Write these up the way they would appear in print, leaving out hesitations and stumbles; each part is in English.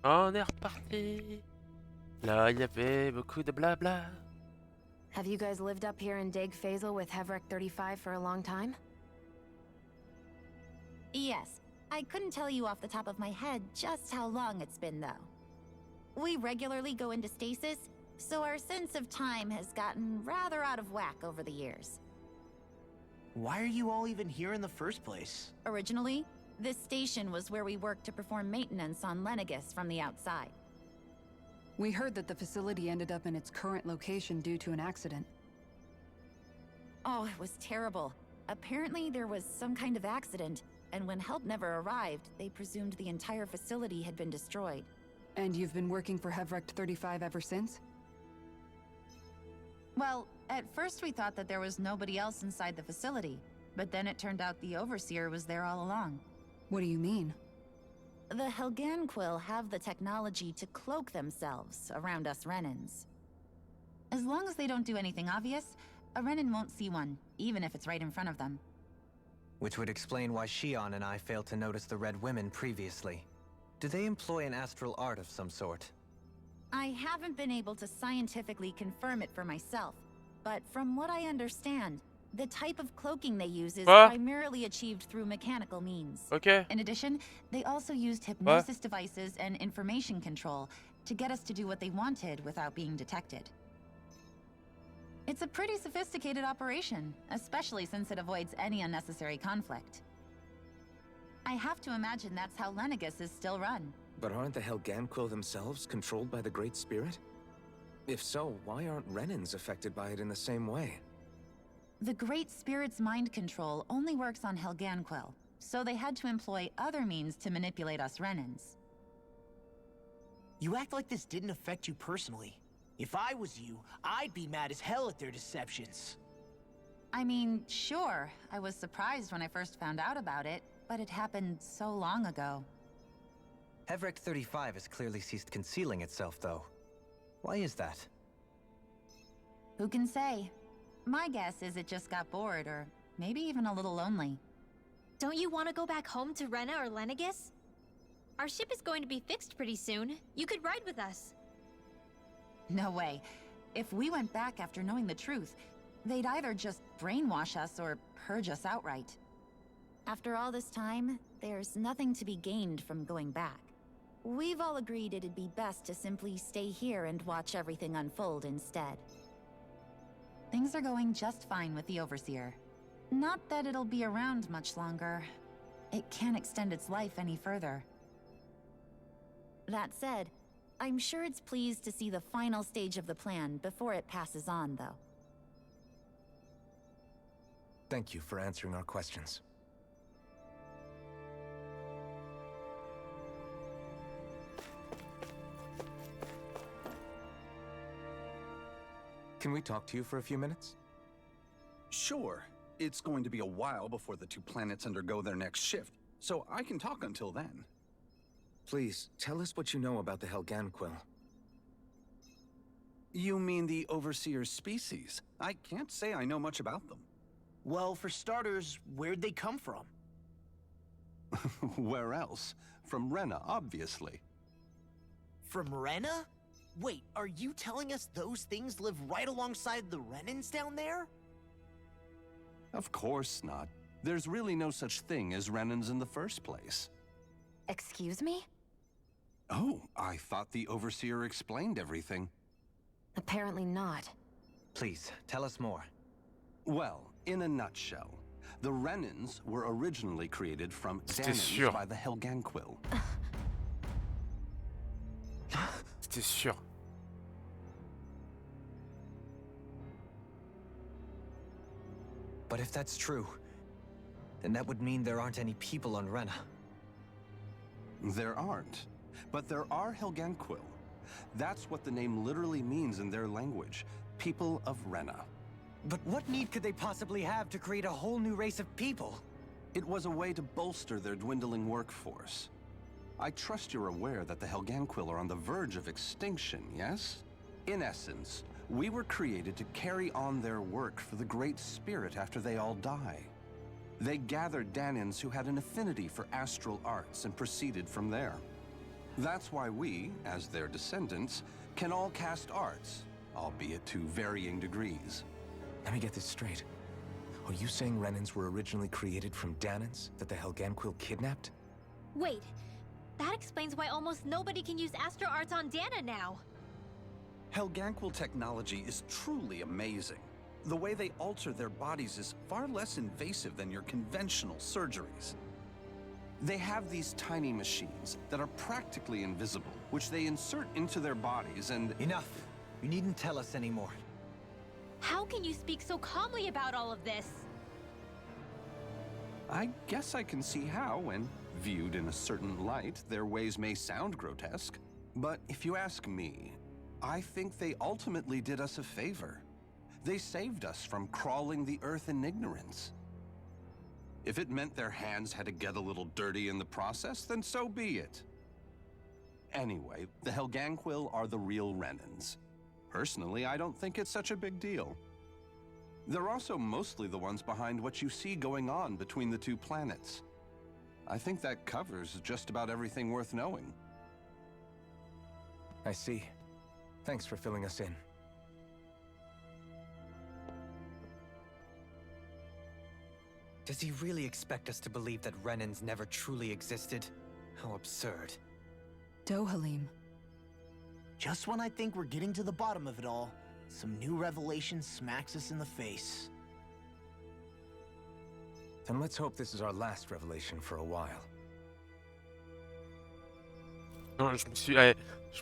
On est reparti. Là, il y avait beaucoup de blabla. Have you guys lived up here in Difficile with Hevrek 35 for a long time? Yes. I couldn't tell you off the top of my head just how long it's been, though. We regularly go into stasis, so our sense of time has gotten rather out of whack over the years. Why are you all even here in the first place? Originally, this station was where we worked to perform maintenance on Lenegis from the outside. We heard that the facility ended up in its current location due to an accident. Oh, it was terrible. Apparently there was some kind of accident, and when help never arrived, they presumed the entire facility had been destroyed. And you've been working for Hevrek 35 ever since? Well, at first we thought that there was nobody else inside the facility, but then it turned out the Overseer was there all along. What do you mean? The Helganquill have the technology to cloak themselves around us Renans. As long as they don't do anything obvious, a Renan won't see one, even if it's right in front of them. Which would explain why Shion and I failed to notice the Red Women previously. Do they employ an astral art of some sort? I haven't been able to scientifically confirm it for myself, but from what I understand, the type of cloaking they use is primarily achieved through mechanical means. Okay. In addition, they also used hypnosis devices and information control to get us to do what they wanted without being detected. It's a pretty sophisticated operation, especially since it avoids any unnecessary conflict. I have to imagine that's how Lenegis is still run. But aren't the Helganquill themselves controlled by the Great Spirit? If so, why aren't Renans affected by it in the same way? The Great Spirit's mind control only works on Helganquill, so they had to employ other means to manipulate us Renans. You act like this didn't affect you personally. If I was you, I'd be mad as hell at their deceptions. I mean, sure, I was surprised when I first found out about it, but it happened so long ago. Hevrek 35 has clearly ceased concealing itself, though. Why is that? Who can say? My guess is it just got bored, or maybe even a little lonely. Don't you want to go back home to Rena or Lenegis? Our ship is going to be fixed pretty soon. You could ride with us. No way. If we went back after knowing the truth, they'd either just brainwash us or purge us outright. After all this time, there's nothing to be gained from going back. We've all agreed it'd be best to simply stay here and watch everything unfold instead. Things are going just fine with the Overseer. Not that it'll be around much longer. It can't extend its life any further. That said, I'm sure it's pleased to see the final stage of the plan before it passes on, though. Thank you for answering our questions. Can we talk to you for a few minutes? Sure. It's going to be a while before the two planets undergo their next shift, so I can talk until then. Please, tell us what you know about the Helganquill. You mean the Overseer's species? I can't say I know much about them. Well, for starters, where'd they come from? Where else? From Rena, obviously. From Rena? Wait, are you telling us those things live right alongside the Renans down there? Of course not. There's really no such thing as Renans in the first place. Excuse me? Oh, I thought the Overseer explained everything. Apparently not. Please, tell us more. Well, in a nutshell, the Renans were originally created from Danans by the Helganquill. C'était sûr. But if that's true, then that would mean there aren't any people on Rena. There aren't. But there are Helganquill. That's what the name literally means in their language. People of Rena. But what need could they possibly have to create a whole new race of people? It was a way to bolster their dwindling workforce. I trust you're aware that the Helganquill are on the verge of extinction, yes? In essence, we were created to carry on their work for the Great Spirit after they all die. They gathered Danans who had an affinity for astral arts and proceeded from there. That's why we, as their descendants, can all cast arts, albeit to varying degrees. Let me get this straight. Are you saying Renans were originally created from Danans that the Helganquil kidnapped? Wait, that explains why almost nobody can use Astro Arts on Dana now. Helganquil technology is truly amazing. The way they alter their bodies is far less invasive than your conventional surgeries. They have these tiny machines that are practically invisible, which they insert into their bodies and... Enough! You needn't tell us anymore. How can you speak so calmly about all of this? I guess I can see how, when viewed in a certain light, their ways may sound grotesque. But if you ask me, I think they ultimately did us a favor. They saved us from crawling the earth in ignorance. If it meant their hands had to get a little dirty in the process, then so be it. Anyway, the Helganquil are the real Renans. Personally, I don't think it's such a big deal. They're also mostly the ones behind what you see going on between the two planets. I think that covers just about everything worth knowing. I see. Thanks for filling us in. Does he really expect us to believe that Renans never truly existed? How absurd. Dohalim. Just when I think we're getting to the bottom of it all, some new revelation smacks us in the face. Then let's hope this is our last revelation for a while. Non, je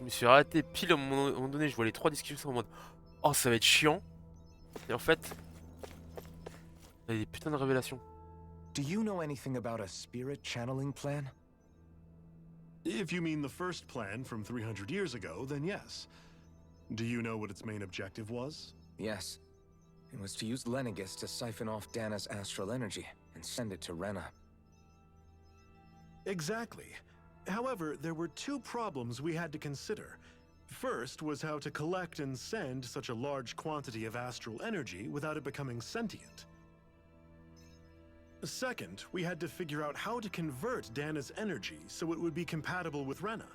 me suis arrêté pile au moment donné, je vois les 3 discussions en mode oh ça va être chiant. Et en fait, il y a des putains de révélations. Do you know anything about a spirit channeling plan? If you mean the first plan from 300 years ago, then yes. Do you know what its main objective was? Yes. It was to use Lenegis to siphon off Dana's astral energy and send it to Rena. Exactly. However, there were 2 problems we had to consider. First was how to collect and send such a large quantity of astral energy without it becoming sentient. Second, we had to figure out how to convert Dana's energy so it would be compatible with Rena.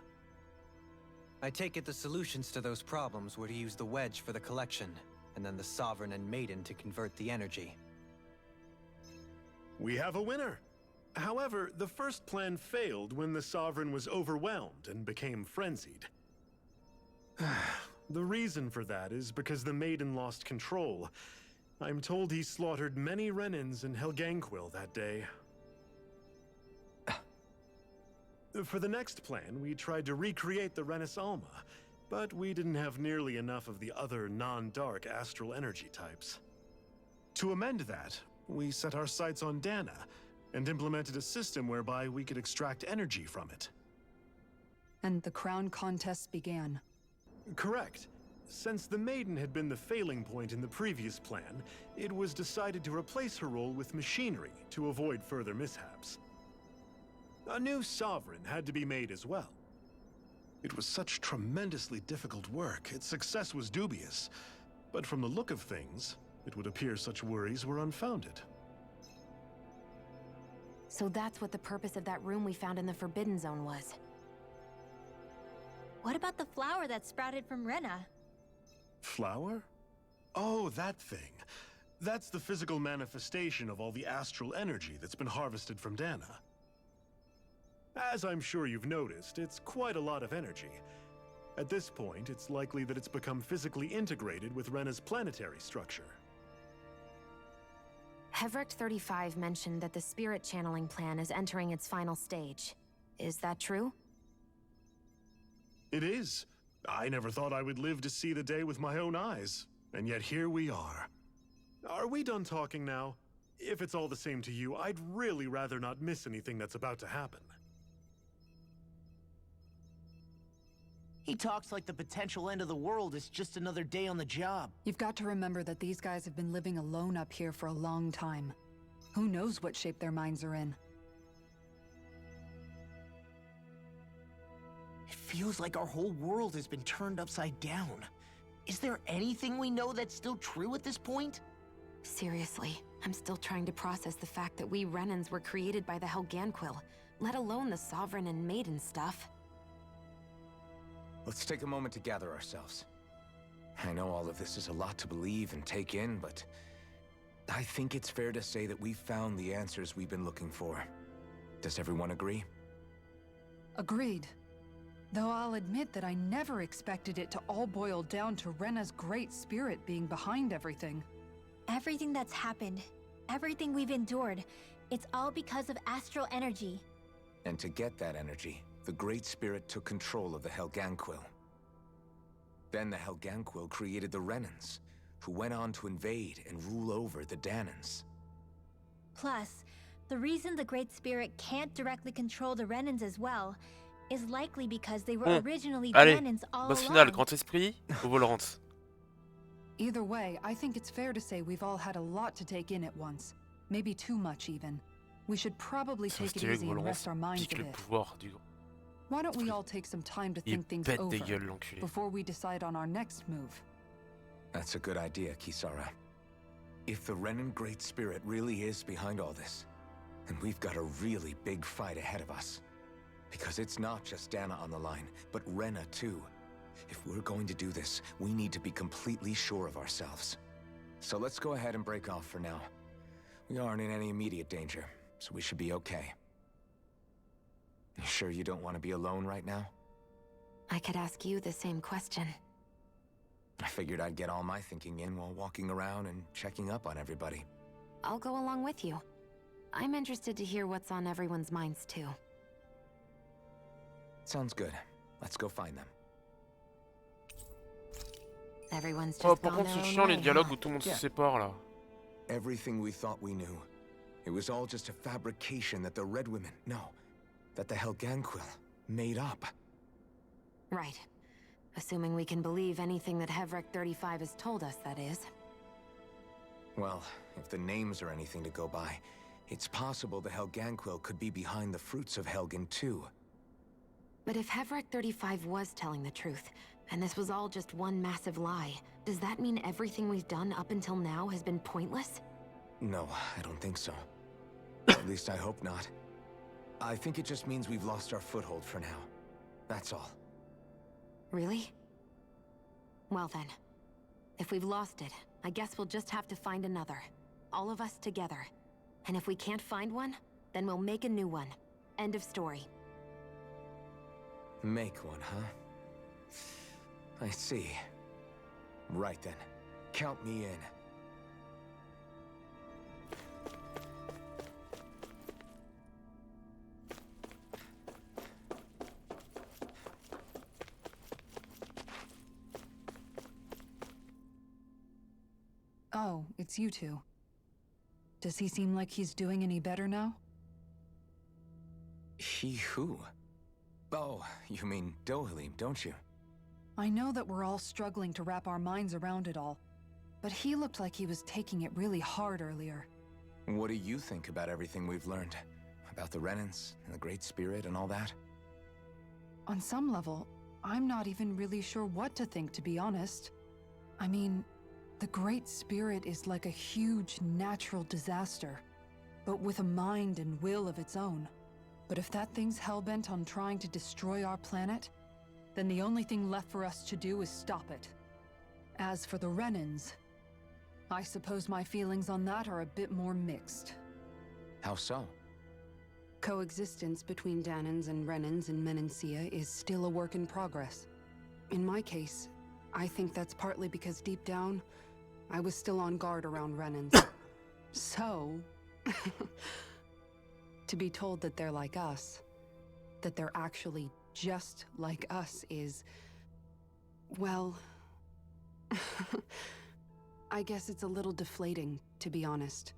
I take it the solutions to those problems were to use the wedge for the collection, and then the Sovereign and Maiden to convert the energy. We have a winner! However, the first plan failed when the Sovereign was overwhelmed and became frenzied. The reason for that is because the Maiden lost control. I'm told he slaughtered many Renans in Helganquil that day. For the next plan, we tried to recreate the Renis Alma, but we didn't have nearly enough of the other non-dark astral energy types. To amend that, we set our sights on Dana, and implemented a system whereby we could extract energy from it. And the crown contest began. Correct. Since the Maiden had been the failing point in the previous plan, it was decided to replace her role with machinery to avoid further mishaps. A new Sovereign had to be made as well. It was such tremendously difficult work, its success was dubious. But from the look of things, it would appear such worries were unfounded. So that's what the purpose of that room we found in the Forbidden Zone was. What about the flower that sprouted from Rena? Flower? Oh, that thing. That's the physical manifestation of all the astral energy that's been harvested from Dana. As I'm sure you've noticed, it's quite a lot of energy. At this point, it's likely that it's become physically integrated with Rena's planetary structure. Hevrecht 35 mentioned that the spirit channeling plan is entering its final stage. Is that true? It is. I never thought I would live to see the day with my own eyes, and yet here we are. Are we done talking now? If it's all the same to you, I'd really rather not miss anything that's about to happen. He talks like the potential end of the world is just another day on the job. You've got to remember that these guys have been living alone up here for a long time. Who knows what shape their minds are in? It feels like our whole world has been turned upside down. Is there anything we know that's still true at this point? Seriously, I'm still trying to process the fact that we Renans were created by the Helganquil, let alone the Sovereign and Maiden stuff. let's take a moment to gather ourselves. I know all of this is a lot to believe and take in, but I think it's fair to say that we've found the answers we've been looking for. Does everyone agree? Agreed. Though I'll admit that I never expected it to all boil down to Rena's great spirit being behind everything. Everything that's happened, everything we've endured, it's all because of astral energy. And to get that energy, the Great Spirit took control of the Helganquil. Then the Helganquil created the Renans, who went on to invade and rule over the Danans. Plus, the reason the Great Spirit can't directly control the Renans as well is likely because they were originally Allez, Danans all boss final, along. Grand Esprit ou Volorant? Either way, I think it's fair to say we've all had a lot to take in at once. Maybe too much, even. We should probably Ça take it stylé que easy and Volorant rest our minds a pique le bit. pouvoir du Why don't we all take some time to Il think things pète over des gueules, l'enculé. before we decide on our next move? That's a good idea, Kisara. If the Renan Great Spirit really is behind all this, then we've got a really big fight ahead of us. Because it's not just Dana on the line, but Rena too. If we're going to do this, we need to be completely sure of ourselves. So let's go ahead and break off for now. We aren't in any immediate danger, so we should be okay. You sure you don't want to be alone right now? I could ask you the same question. I figured I'd get all my thinking in while walking around and checking up on everybody. I'll go along with you. I'm interested to hear what's on everyone's minds too. Sounds good. Let's go find them. Everyone's Oh, just par gone contre, their c'est own chiant les way, dialogues huh? où tout le monde se Yeah. sépare là. Everything we thought we knew. It was all just a fabrication that the Red Women, no, that the Helganquil made up. Right. Assuming we can believe anything that Hevrek 35 has told us, that is. Well, if the names are anything to go by, it's possible the Helganquil could be behind the fruits of Helgen too. But if Hevrek 35 was telling the truth, and this was all just one massive lie, does that mean everything we've done up until now has been pointless? No, I don't think so. At least I hope not. I think it just means we've lost our foothold for now. That's all. Really? Well then, if we've lost it, I guess we'll just have to find another. All of us together. And if we can't find one, then we'll make a new one. End of story. Make one, huh? I see. Right then. Count me in. Oh, it's you two. Does he seem like he's doing any better now? He who? Oh, you mean Dohalim, don't you? I know that we're all struggling to wrap our minds around it all, but he looked like he was taking it really hard earlier. What do you think about everything we've learned? About the Renans, and the Great Spirit, and all that? On some level, I'm not even really sure what to think, to be honest. I mean, the Great Spirit is like a huge natural disaster, but with a mind and will of its own. But if that thing's hellbent on trying to destroy our planet, then the only thing left for us to do is stop it. As for the Renans, I suppose my feelings on that are a bit more mixed. How so? Coexistence between Danans and Renans in Menancia is still a work in progress. In my case, I think that's partly because deep down, I was still on guard around Renans. So, to be told that they're like us, that they're actually just like us is, well, I guess it's a little deflating, to be honest.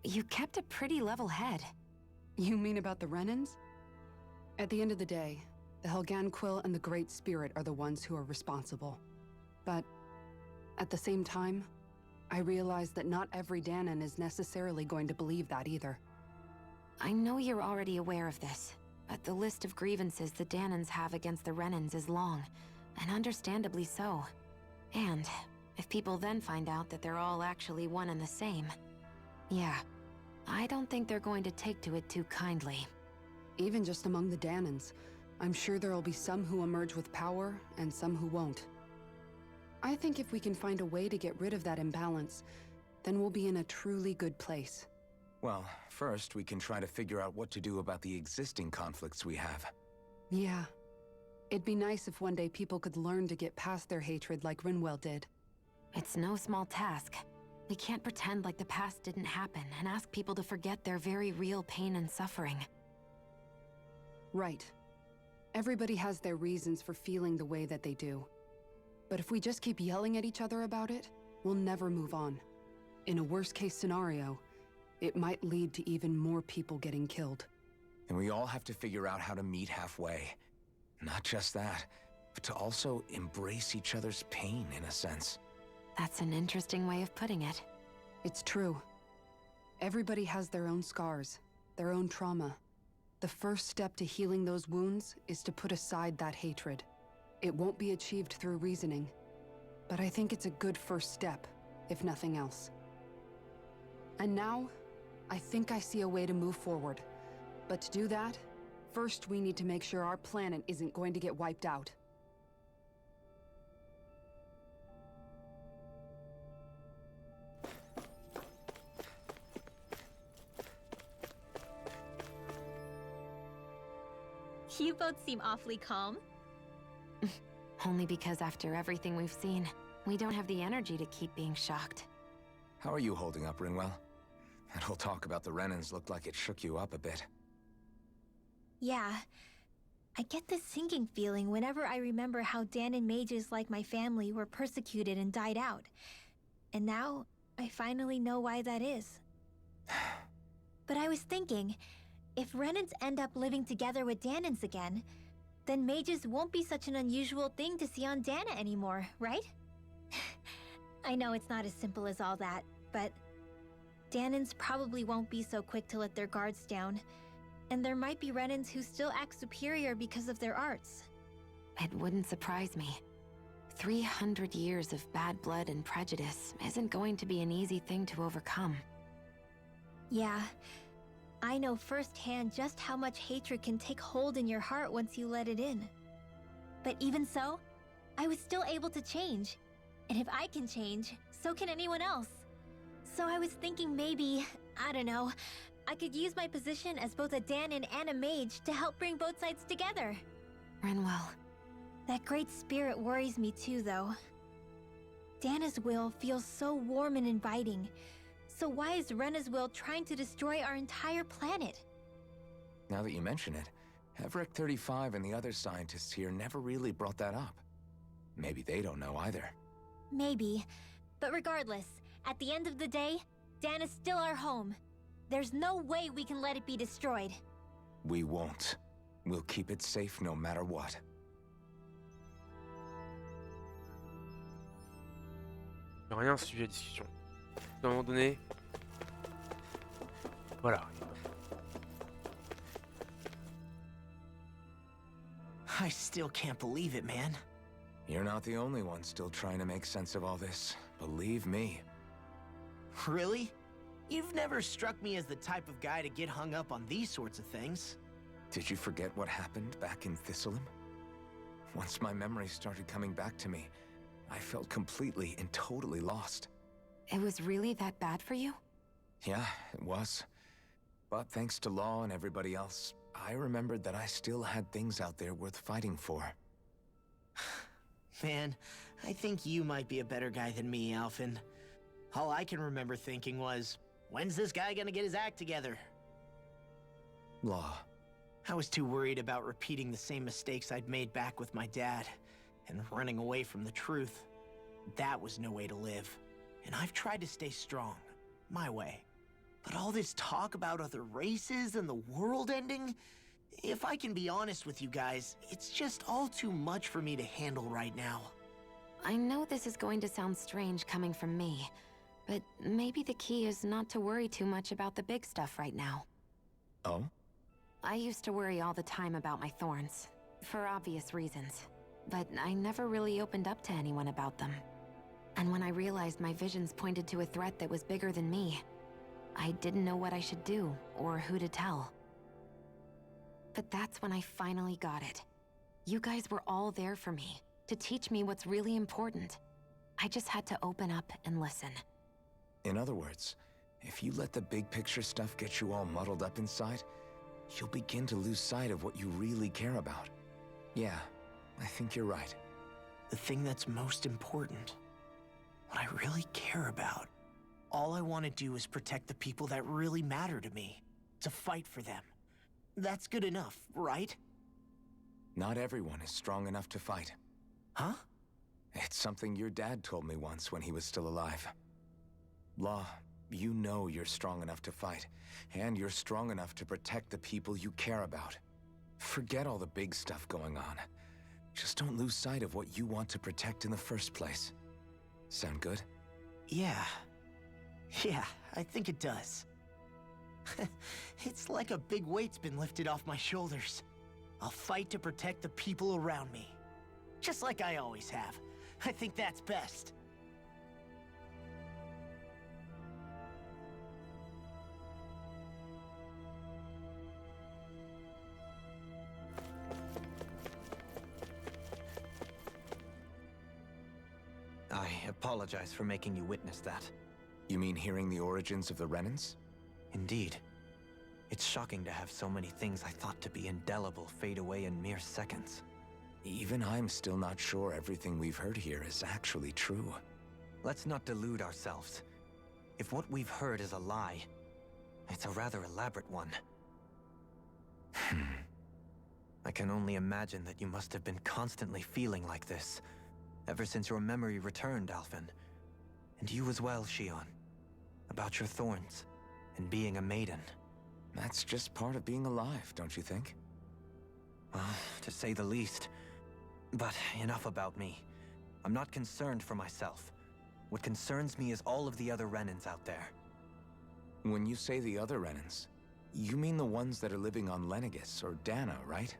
You kept a pretty level head. You mean about the Renans? At the end of the day, the Helganquil and the Great Spirit are the ones who are responsible. But at the same time, I realize that not every Danan is necessarily going to believe that either. I know you're already aware of this, but the list of grievances the Danans have against the Renans is long, and understandably so. And if people then find out that they're all actually one and the same, yeah, I don't think they're going to take to it too kindly. Even just among the Danans, I'm sure there'll be some who emerge with power and some who won't. I think if we can find a way to get rid of that imbalance, then we'll be in a truly good place. Well, first we can try to figure out what to do about the existing conflicts we have. Yeah. It'd be nice if one day people could learn to get past their hatred like Rinwell did. It's no small task. We can't pretend like the past didn't happen and ask people to forget their very real pain and suffering. Right. Everybody has their reasons for feeling the way that they do. But if we just keep yelling at each other about it, we'll never move on. In a worst-case scenario, it might lead to even more people getting killed. And we all have to figure out how to meet halfway. Not just that, but to also embrace each other's pain, in a sense. That's an interesting way of putting it. It's true. Everybody has their own scars, their own trauma. The first step to healing those wounds is to put aside that hatred. It won't be achieved through reasoning, but I think it's a good first step, if nothing else. And now, I think I see a way to move forward. But to do that, first we need to make sure our planet isn't going to get wiped out. You both seem awfully calm. Only because after everything we've seen, we don't have the energy to keep being shocked. How are you holding up, Rinwell? That whole talk about the Renans looked like it shook you up a bit. Yeah. I get this sinking feeling whenever I remember how Dan and mages like my family were persecuted and died out. And now, I finally know why that is. But I was thinking, if Renans end up living together with Danans again, then mages won't be such an unusual thing to see on Dana anymore, right? I know it's not as simple as all that, but Danans probably won't be so quick to let their guards down, and there might be Renans who still act superior because of their arts. It wouldn't surprise me. 300 years of bad blood and prejudice isn't going to be an easy thing to overcome. Yeah. I know firsthand just how much hatred can take hold in your heart once you let it in. But even so, I was still able to change. And if I can change, so can anyone else. So I was thinking maybe, I don't know, I could use my position as both a Danan and a mage to help bring both sides together. Rinwell. That great spirit worries me too, though. Dana's will feels so warm and inviting. So why is Rena's will trying to destroy our entire planet? Now that you mention it, Everett 35 and the other scientists here never really brought that up. Maybe they don't know either. Maybe. But regardless, at the end of the day, Dan is still our home. There's no way we can let it be destroyed. We won't. We'll keep it safe no matter what. Rien sujet à discussion. À un moment donné... Voilà. I still can't believe it, man. You're not the only one still trying to make sense of all this. Believe me. Really? You've never struck me as the type of guy to get hung up on these sorts of things. Did you forget what happened back in Difficile? Once my memories started coming back to me, I felt completely and totally lost. It was really that bad for you? Yeah, it was. But thanks to Law and everybody else, I remembered that I still had things out there worth fighting for. Man, I think you might be a better guy than me, Alphen. All I can remember thinking was, when's this guy gonna get his act together? Law. I was too worried about repeating the same mistakes I'd made back with my dad, and running away from the truth. That was no way to live. And I've tried to stay strong, my way. But all this talk about other races and the world ending, if I can be honest with you guys, it's just all too much for me to handle right now. I know this is going to sound strange coming from me, but maybe the key is not to worry too much about the big stuff right now. Oh? I used to worry all the time about my thorns, for obvious reasons, but I never really opened up to anyone about them. And when I realized my visions pointed to a threat that was bigger than me, I didn't know what I should do or who to tell. But that's when I finally got it. You guys were all there for me, to teach me what's really important. I just had to open up and listen. In other words, if you let the big picture stuff get you all muddled up inside, you'll begin to lose sight of what you really care about. Yeah, I think you're right. The thing that's most important, what I really care about. All I want to do is protect the people that really matter to me, to fight for them. That's good enough, right? Not everyone is strong enough to fight. Huh? It's something your dad told me once when he was still alive. Law, you know you're strong enough to fight, and you're strong enough to protect the people you care about. Forget all the big stuff going on. Just don't lose sight of what you want to protect in the first place. Sound good? Yeah. Yeah, I think it does. It's like a big weight's been lifted off my shoulders. I'll fight to protect the people around me. Just like I always have. I think that's best. I apologize for making you witness that. You mean hearing the origins of the Renans? Indeed. It's shocking to have so many things I thought to be indelible fade away in mere seconds. Even I'm still not sure everything we've heard here is actually true. Let's not delude ourselves. If what we've heard is a lie, it's a rather elaborate one. I can only imagine that you must have been constantly feeling like this, ever since your memory returned, Alphen. And you as well, Shion. About your thorns, and being a maiden. That's just part of being alive, don't you think? Well, to say the least. But enough about me. I'm not concerned for myself. What concerns me is all of the other Renans out there. When you say the other Renans, you mean the ones that are living on Lenegis or Dana, right?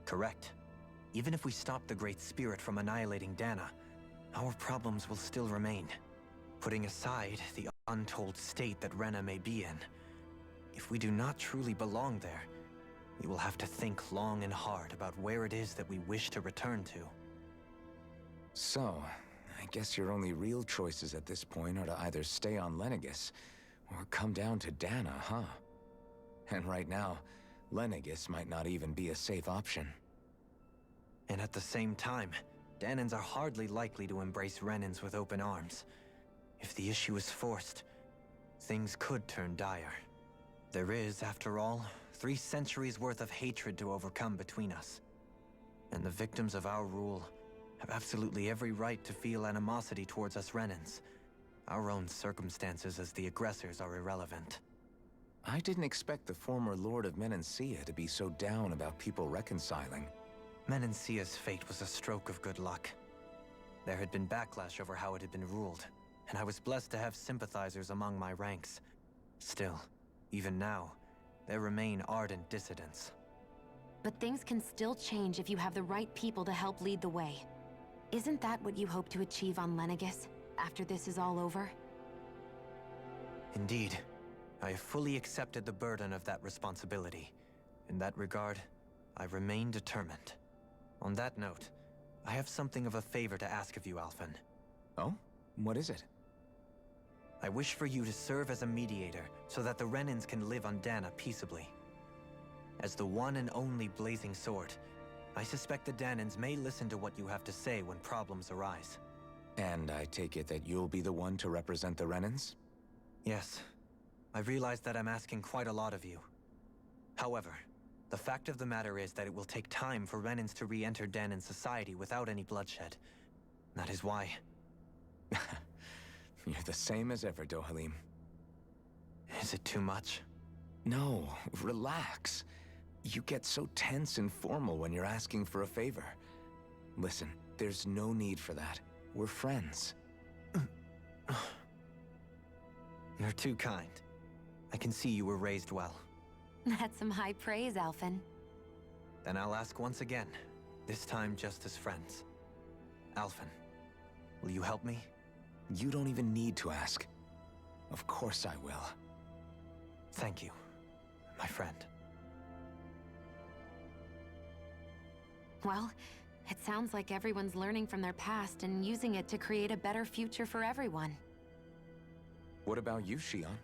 Correct. Even if we stop the Great Spirit from annihilating Dana, our problems will still remain. Putting aside the untold state that Rena may be in, if we do not truly belong there, we will have to think long and hard about where it is that we wish to return to. So, I guess your only real choices at this point are to either stay on Lenegis, or come down to Dana, huh? And right now, Lenegis might not even be a safe option. And at the same time, Danans are hardly likely to embrace Renans with open arms. If the issue is forced, things could turn dire. There is, after all, 3 centuries worth of hatred to overcome between us. And the victims of our rule have absolutely every right to feel animosity towards us Renans. Our own circumstances as the aggressors are irrelevant. I didn't expect the former Lord of Menancia to be so down about people reconciling. Menancia's fate was a stroke of good luck. There had been backlash over how it had been ruled, and I was blessed to have sympathizers among my ranks. Still, even now, there remain ardent dissidents. But things can still change if you have the right people to help lead the way. Isn't that what you hope to achieve on Lenegis, after this is all over? Indeed. I have fully accepted the burden of that responsibility. In that regard, I remain determined. On that note, I have something of a favor to ask of you, Alphen. Oh? What is it? I wish for you to serve as a mediator so that the Renans can live on Dana peaceably. As the one and only Blazing Sword, I suspect the Danans may listen to what you have to say when problems arise. And I take it that you'll be the one to represent the Renans? Yes. I realize that I'm asking quite a lot of you. However, the fact of the matter is that it will take time for Renans to re-enter Danan society without any bloodshed. That is why... You're the same as ever, Dohalim. Is it too much? No, relax. You get so tense and formal when you're asking for a favor. Listen, there's no need for that. We're friends. You're too kind. I can see you were raised well. That's some high praise, Alphen. Then I'll ask once again, this time just as friends. Alphen, will you help me? You don't even need to ask. Of course I will. Thank you, my friend. Well, it sounds like everyone's learning from their past and using it to create a better future for everyone. What about you, Shion?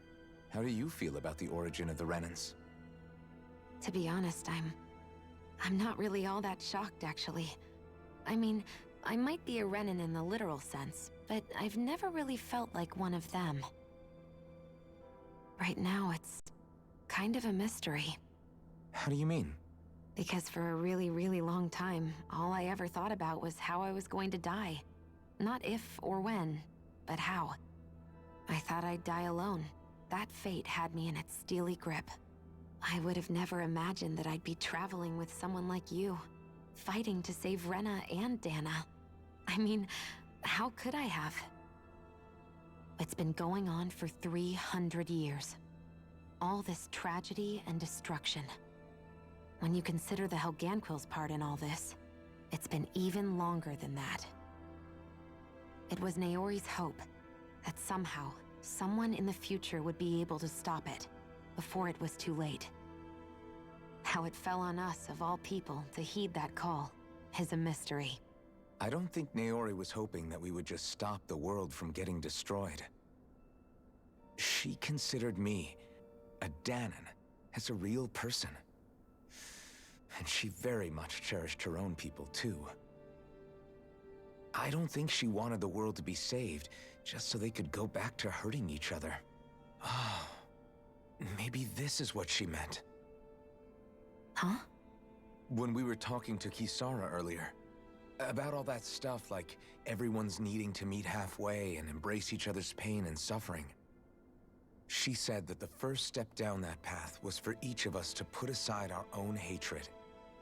How do you feel about the origin of the Renans? To be honest, I'm not really all that shocked, actually. I mean, I might be a Renin in the literal sense, but I've never really felt like one of them. Right now, it's kind of a mystery. How do you mean? Because for a really, really long time, all I ever thought about was how I was going to die. Not if or when, but how. I thought I'd die alone. That fate had me in its steely grip. I would have never imagined that I'd be traveling with someone like you, fighting to save Rena and Dana. I mean, how could I have? It's been going on for 300 years. All this tragedy and destruction. When you consider the Helganquil's part in all this, it's been even longer than that. It was Naori's hope that somehow, someone in the future would be able to stop it, before it was too late. How it fell on us, of all people, to heed that call, is a mystery. I don't think Naori was hoping that we would just stop the world from getting destroyed. She considered me, a Danon, as a real person. And she very much cherished her own people, too. I don't think she wanted the world to be saved, just so they could go back to hurting each other. Oh, maybe this is what she meant. Huh? When we were talking to Kisara earlier, about all that stuff like everyone's needing to meet halfway and embrace each other's pain and suffering. She said that the first step down that path was for each of us to put aside our own hatred.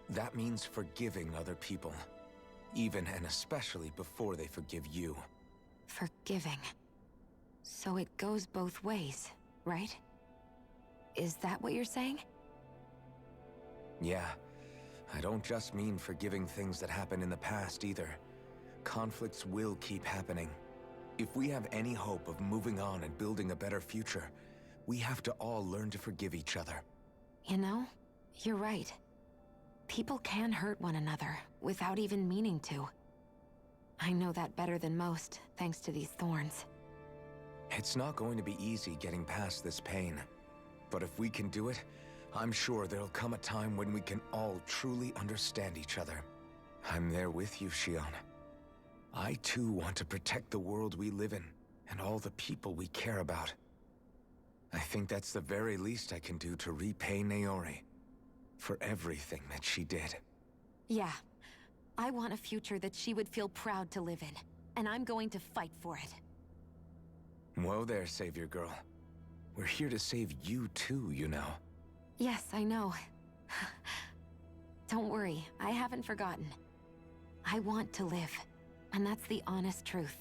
That means forgiving other people, even and especially before they forgive you. Forgiving. So it goes both ways, right? Is that what you're saying? Yeah. I don't just mean forgiving things that happened in the past either. Conflicts will keep happening. If we have any hope of moving on and building a better future, we have to all learn to forgive each other. You know, you're right. People can hurt one another without even meaning to. I know that better than most, thanks to these thorns. It's not going to be easy getting past this pain. But if we can do it, I'm sure there'll come a time when we can all truly understand each other. I'm there with you, Shion. I too want to protect the world we live in, and all the people we care about. I think that's the very least I can do to repay Naori for everything that she did. Yeah. I want a future that she would feel proud to live in, and I'm going to fight for it. Whoa there, Savior Girl. We're here to save you too, you know. Yes, I know. Don't worry, I haven't forgotten. I want to live, and that's the honest truth.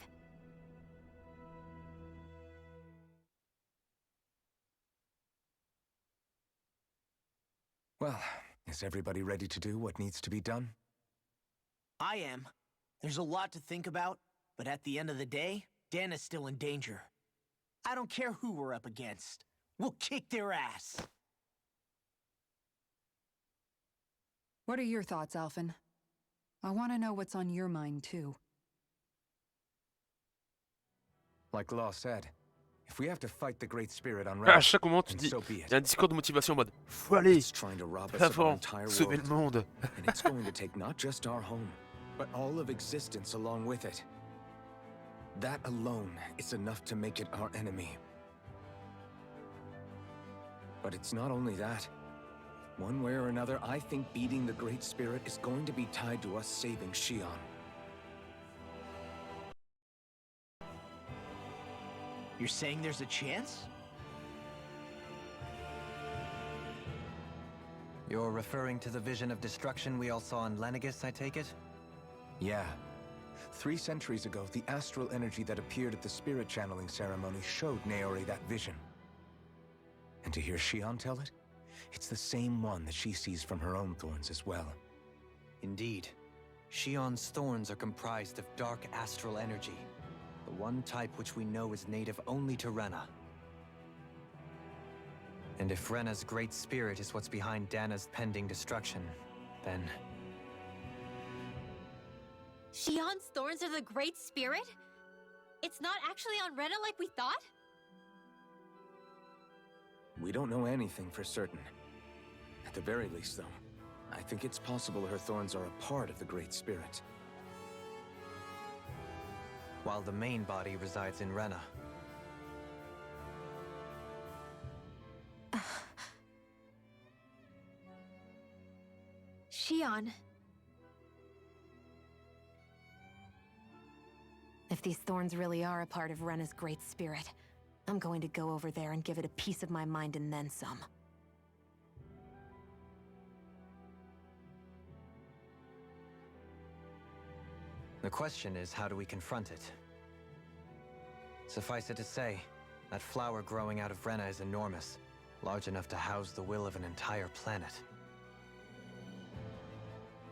Well, is everybody ready to do what needs to be done? I am. There's a lot to think about, but at the end of the day, Dan is still in danger. I don't care who we're up against. We'll kick their ass. What are your thoughts, Alphen? I want to know what's on your mind, too. Like Law said, if we have to fight the Great Spirit on À chaque moment, tu then dis, so be il it. y a un discours de motivation en mode faut aller, It's trying to rob us of our avant, entire sauver world. le monde. And it's going to take not just our home, but all of existence along with it. That alone is enough to make it our enemy. But it's not only that. One way or another, I think beating the Great Spirit is going to be tied to us saving Shion. You're saying there's a chance? You're referring to the vision of destruction we all saw in Lenegus, I take it? Yeah. 3 centuries ago, the astral energy that appeared at the spirit channeling ceremony showed Naori that vision. And to hear Shion tell it, it's the same one that she sees from her own thorns as well. Indeed. Shion's thorns are comprised of dark astral energy, the one type which we know is native only to Rena. And if Rena's great spirit is what's behind Dana's pending destruction, then Shion's thorns are the Great Spirit? It's not actually on Rena like we thought? We don't know anything for certain. At the very least, though, I think it's possible her thorns are a part of the Great Spirit. While the main body resides in Rena. Shion. If these thorns really are a part of Rena's Great Spirit, I'm going to go over there and give it a piece of my mind and then some. The question is, how do we confront it? Suffice it to say, that flower growing out of Rena is enormous, large enough to house the will of an entire planet.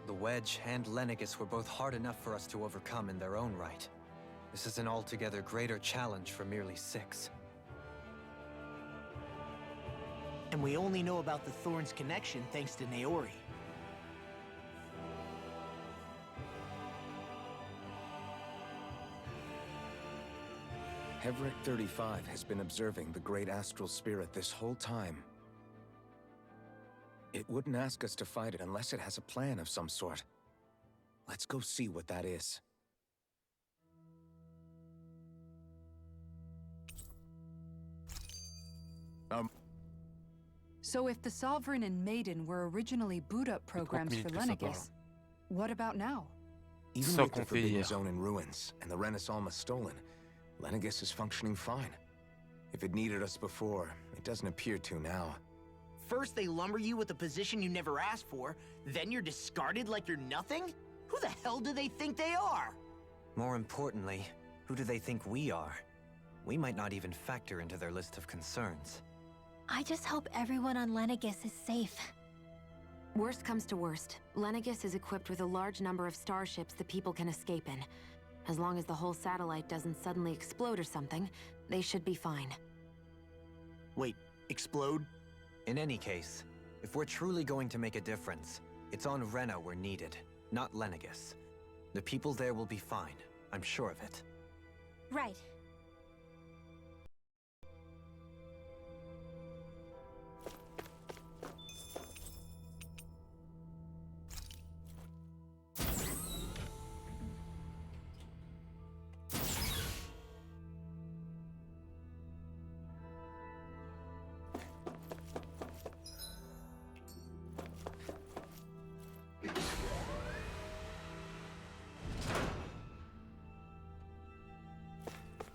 The Wedge and Lenegis were both hard enough for us to overcome in their own right. This is an altogether greater challenge for merely 6. And we only know about the Thorns' connection thanks to Naori. Hevric 35 has been observing the Great Astral Spirit this whole time. It wouldn't ask us to fight it unless it has a plan of some sort. Let's go see what that is. So if the Sovereign and Maiden were originally boot-up programs for Lenegis, what about now? Even with the Forbidden Zone in ruins and the Renis Alma stolen, Lenegis is functioning fine. If it needed us before, it doesn't appear to now. First they lumber you with a position you never asked for, then you're discarded like you're nothing? Who the hell do they think they are? More importantly, who do they think we are? We might not even factor into their list of concerns. I just hope everyone on Lenegis is safe. Worst comes to worst, Lenegis is equipped with a large number of starships the people can escape in. As long as the whole satellite doesn't suddenly explode or something, they should be fine. Wait, explode? In any case, if we're truly going to make a difference, it's on Rena we're needed, not Lenegis. The people there will be fine, I'm sure of it. Right.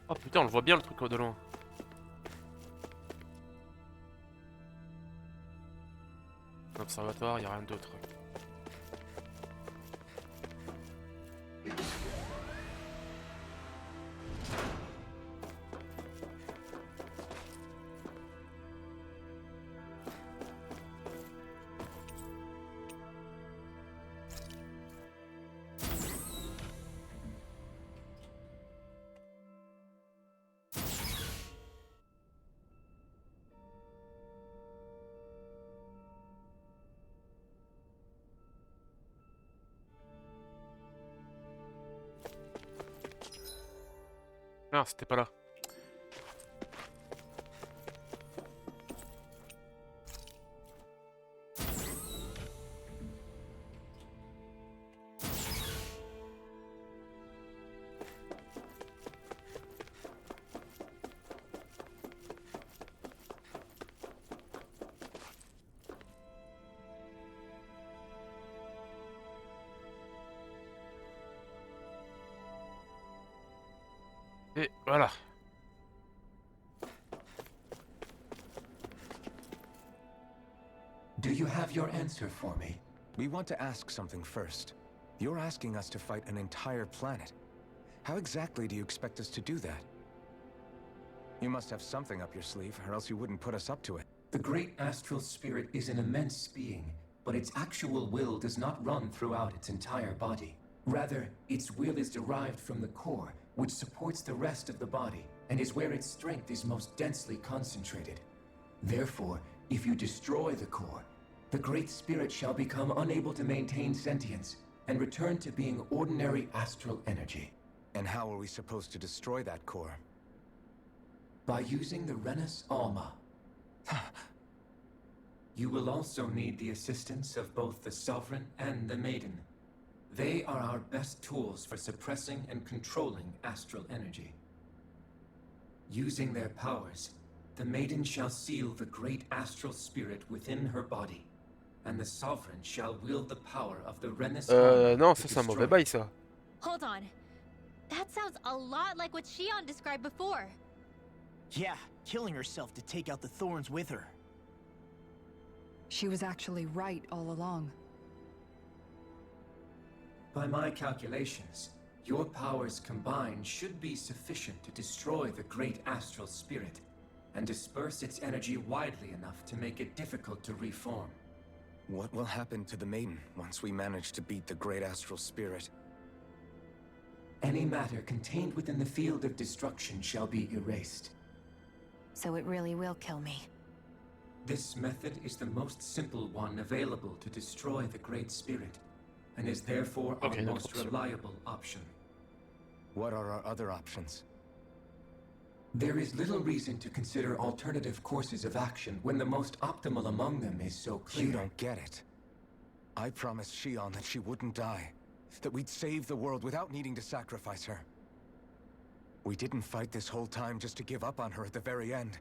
Oh putain, on le voit bien le truc de loin. L'observatoire, y a rien d'autre. Ah, c'était pas là. Et voilà. Do you have your answer for me? We want to ask something first. You're asking us to fight an entire planet. How exactly do you expect us to do that? You must have something up your sleeve, or else you wouldn't put us up to it. The great astral spirit is an immense being, but its actual will does not run throughout its entire body. Rather, its will is derived from the core, which supports the rest of the body, and is where its strength is most densely concentrated. Therefore, if you destroy the core, the Great Spirit shall become unable to maintain sentience, and return to being ordinary astral energy. And how are we supposed to destroy that core? By using the Renus Alma. You will also need the assistance of both the Sovereign and the Maiden. They are our best tools for suppressing and controlling astral energy. Using their powers, the Maiden shall seal the great astral spirit within her body, and the Sovereign shall wield the power of the Renus Alma Non, to ça c'est un destroy mauvais bail ça. Hold on. That sounds a lot like what Shion described before. Yeah, killing herself to take out the thorns with her. She was actually right all along. By my calculations, your powers combined should be sufficient to destroy the great astral spirit and disperse its energy widely enough to make it difficult to reform. What will happen to the Maiden once we manage to beat the great astral spirit? Any matter contained within the field of destruction shall be erased. So it really will kill me. This method is the most simple one available to destroy the Great Spirit, and is therefore our most reliable option. What are our other options? There is little reason to consider alternative courses of action when the most optimal among them is so clear. You don't get it. I promised Shion that she wouldn't die, that we'd save the world without needing to sacrifice her. We didn't fight this whole time just to give up on her at the very end.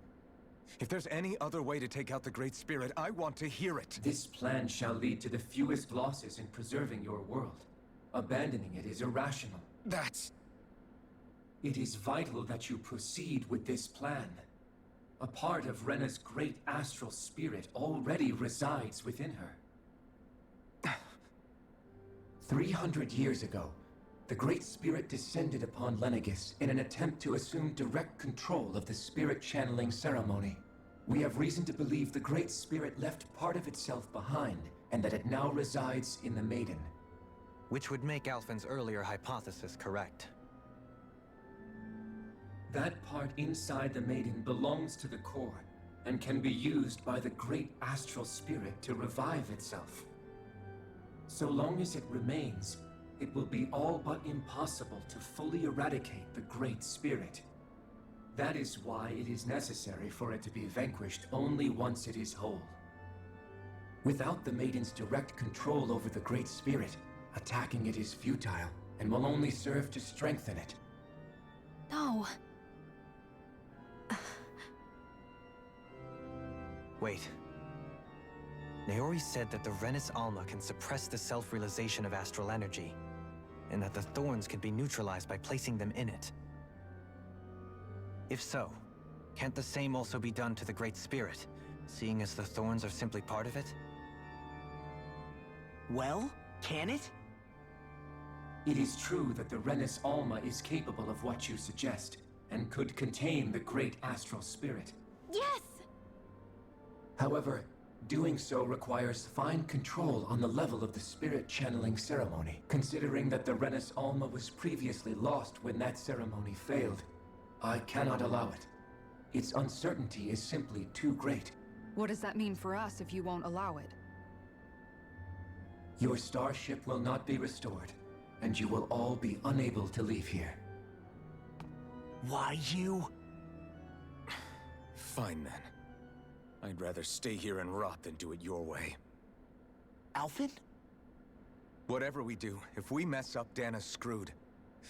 If there's any other way to take out the Great Spirit, I want to hear it. This plan shall lead to the fewest losses in preserving your world. Abandoning it is irrational. It is vital that you proceed with this plan. A part of Rena's great astral spirit already resides within her. 300 years ago, the Great Spirit descended upon Lenegis in an attempt to assume direct control of the spirit channeling ceremony. We have reason to believe the Great Spirit left part of itself behind, and that it now resides in the Maiden. Which would make Alphen's earlier hypothesis correct. That part inside the Maiden belongs to the core, and can be used by the great astral spirit to revive itself. So long as it remains, it will be all but impossible to fully eradicate the Great Spirit. That is why it is necessary for it to be vanquished only once it is whole. Without the Maiden's direct control over the Great Spirit, attacking it is futile, and will only serve to strengthen it. No. Wait. Naori said that the Renus Alma can suppress the self-realization of astral energy, and that the thorns can be neutralized by placing them in it. If so, can't the same also be done to the Great Spirit, seeing as the thorns are simply part of it? Well, can it? It is true that the Renus Alma is capable of what you suggest, and could contain the great astral spirit. Yes! However, doing so requires fine control on the level of the spirit channeling ceremony, considering that the Renus Alma was previously lost when that ceremony failed. I cannot allow it. Its uncertainty is simply too great. What does that mean for us if you won't allow it? Your starship will not be restored, and you will all be unable to leave here. Why you? Fine then. I'd rather stay here and rot than do it your way. Alphen? Whatever we do, if we mess up, Dana's screwed.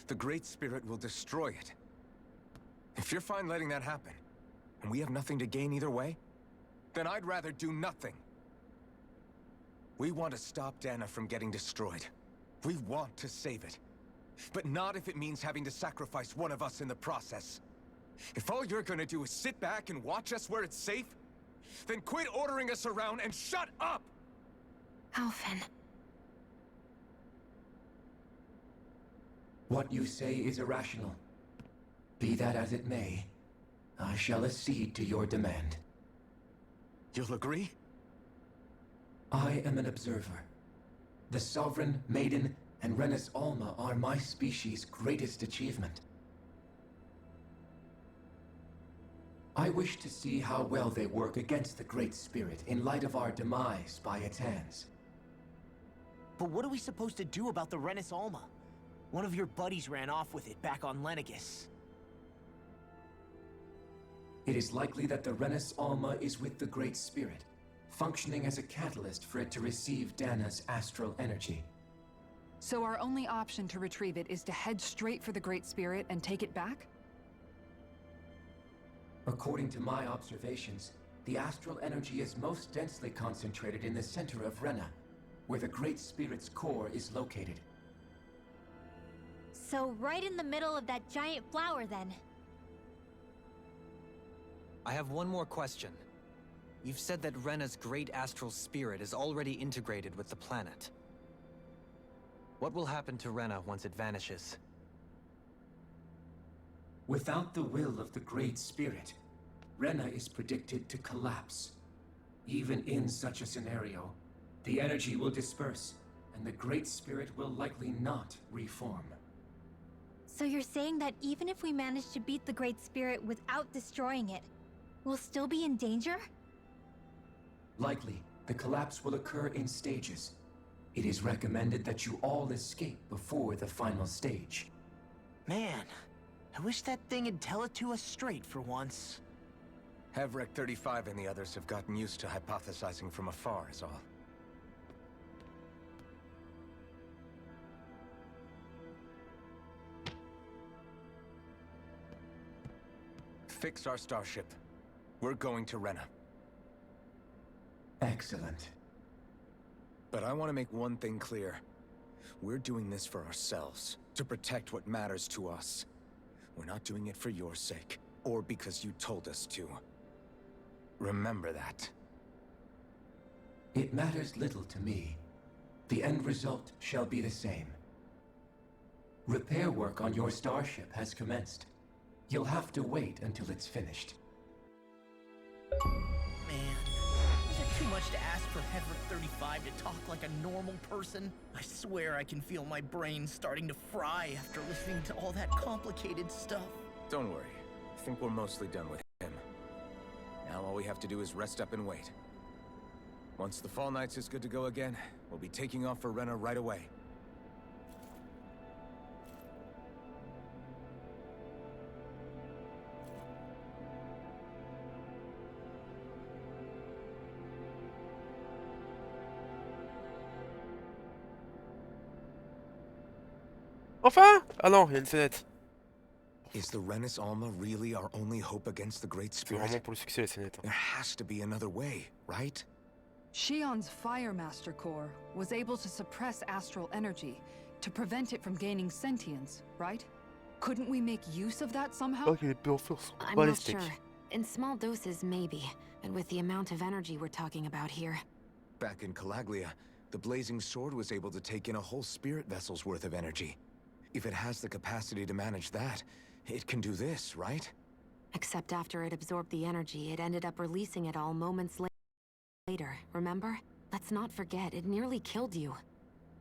The Great Spirit will destroy it. If you're fine letting that happen, and we have nothing to gain either way, then I'd rather do nothing. We want to stop Dana from getting destroyed. We want to save it. But not if it means having to sacrifice one of us in the process. If all you're gonna do is sit back and watch us where it's safe, then quit ordering us around and shut up! Alphen. What you say is irrational. Be that as it may, I shall accede to your demand. You'll agree? I am an observer. The Sovereign, Maiden, and Renus Alma are my species' greatest achievement. I wish to see how well they work against the Great Spirit in light of our demise by its hands. But what are we supposed to do about the Renis Alma? One of your buddies ran off with it back on Lenegus. It is likely that the Renis Alma is with the Great Spirit, functioning as a catalyst for it to receive Dana's astral energy. So our only option to retrieve it is to head straight for the Great Spirit and take it back? According to my observations, the astral energy is most densely concentrated in the center of Rena, where the Great Spirit's core is located. So right in the middle of that giant flower, then. I have one more question. You've said that Rena's great astral spirit is already integrated with the planet. What will happen to Rena once it vanishes? Without the will of the Great Spirit, Rena is predicted to collapse. Even in such a scenario, the energy will disperse, and the Great Spirit will likely not reform. So you're saying that even if we manage to beat the Great Spirit without destroying it, we'll still be in danger? Likely, the collapse will occur in stages. It is recommended that you all escape before the final stage. Man, I wish that thing would tell it to us straight for once. Havrek 35 and the others have gotten used to hypothesizing from afar is all. Fix our starship. We're going to Rena. Excellent. But I want to make one thing clear. We're doing this for ourselves, to protect what matters to us. We're not doing it for your sake, or because you told us to. Remember that. It matters little to me. The end result shall be the same. Repair work on your starship has commenced. You'll have to wait until it's finished. Man, is it too much to ask for Havrek 35 to talk like a normal person? I swear I can feel my brain starting to fry after listening to all that complicated stuff. Don't worry. I think we're mostly done with him. Now all we have to do is rest up and wait. Once the Fall Knights is good to go again, we'll be taking off for Rena right away. Enfin! Ah non, il y a une scénette. Is the Renis Alma really our only hope against the Great C'est vraiment Spirit? pour le succès la scénette. There has to be another way, right? Shion's Firemaster Core was able to suppress astral energy to prevent it from gaining sentience, right? Couldn't we make use of that somehow? Ok, les Purfurs sont I'm pas les not steaks. sure. In small doses, maybe. And with the amount of energy we're talking about here. Back in Calaglia, the Blazing Sword was able to take in a whole spirit vessel's worth of energy. If it has the capacity to manage that, it can do this, right? Except after it absorbed the energy, it ended up releasing it all moments later, remember? Let's not forget, it nearly killed you.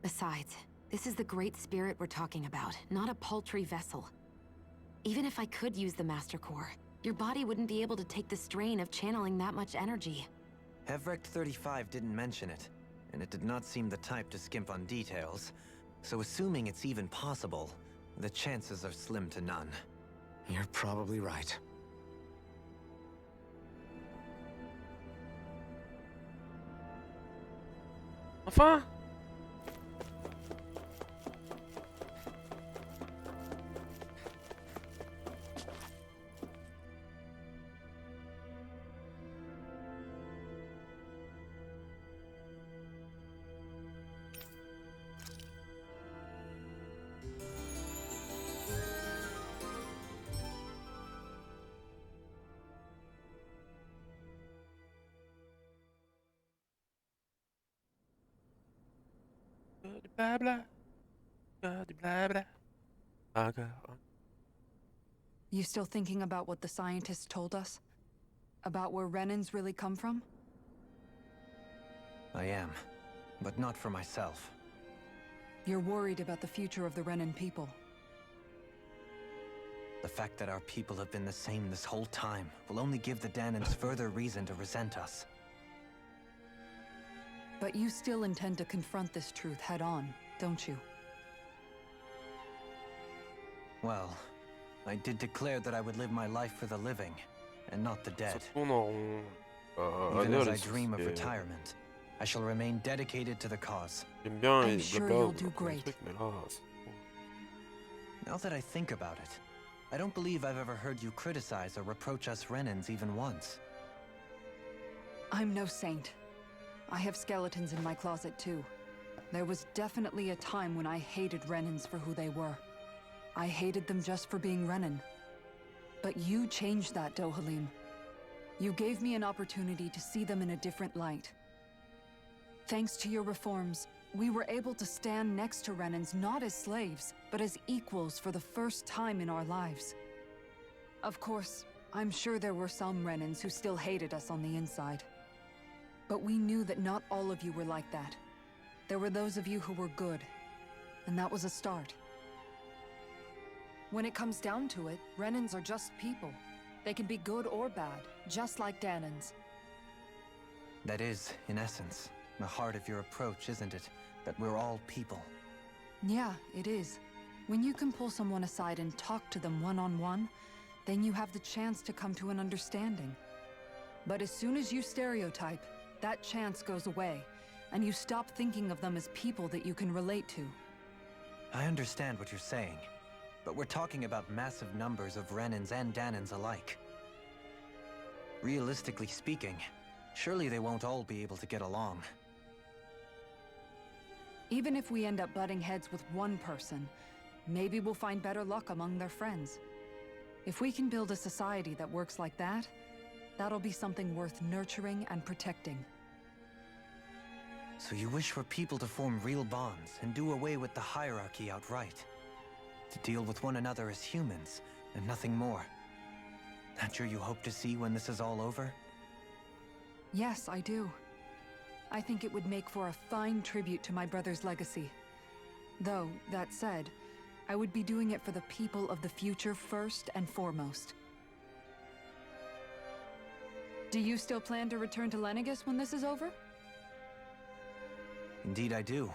Besides, this is the Great Spirit we're talking about, not a paltry vessel. Even if I could use the Master Core, your body wouldn't be able to take the strain of channeling that much energy. Havrek 35 didn't mention it, and it did not seem the type to skimp on details. So assuming it's even possible, the chances are slim to none. You're probably right. Enfin! Du blabla. Du blabla. Encore. You still thinking about what the scientists told us? About where Renans really come from? I am, but not for myself. You're worried about the future of the Renan people. The fact that our people have been the same this whole time will only give the Danans further reason to resent us. But you still intend to confront this truth head-on, don't you? Well, I did declare that I would live my life for the living, and not the Ça dead. tourne en rond. Even D'ailleurs, as I les dream of sources, retirement, I shall remain dedicated to the cause. j'aime bien I'm les sure blabla you'll ou do leur premier great. truc, mais là, c'est trop. Now that I think about it, I don't believe I've ever heard you criticize or reproach us Renans even once. I'm no saint. I have skeletons in my closet too. There was definitely a time when I hated Renans for who they were. I hated them just for being Renan. But you changed that, Dohalim. You gave me an opportunity to see them in a different light. Thanks to your reforms, we were able to stand next to Renans not as slaves, but as equals for the first time in our lives. Of course, I'm sure there were some Renans who still hated us on the inside. But we knew that not all of you were like that. There were those of you who were good, and that was a start. When it comes down to it, Renans are just people. They can be good or bad, just like Danans. That is, in essence, the heart of your approach, isn't it? That we're all people. Yeah, it is. When you can pull someone aside and talk to them one-on-one, then you have the chance to come to an understanding. But as soon as you stereotype, that chance goes away, and you stop thinking of them as people that you can relate to. I understand what you're saying, but we're talking about massive numbers of Renans and Danans alike. Realistically speaking, surely they won't all be able to get along. Even if we end up butting heads with one person, maybe we'll find better luck among their friends. If we can build a society that works like that, that'll be something worth nurturing and protecting. So you wish for people to form real bonds and do away with the hierarchy outright? To deal with one another as humans, and nothing more? That you hope to see when this is all over? Yes, I do. I think it would make for a fine tribute to my brother's legacy. Though, that said, I would be doing it for the people of the future first and foremost. Do you still plan to return to Lenegis when this is over? Indeed I do.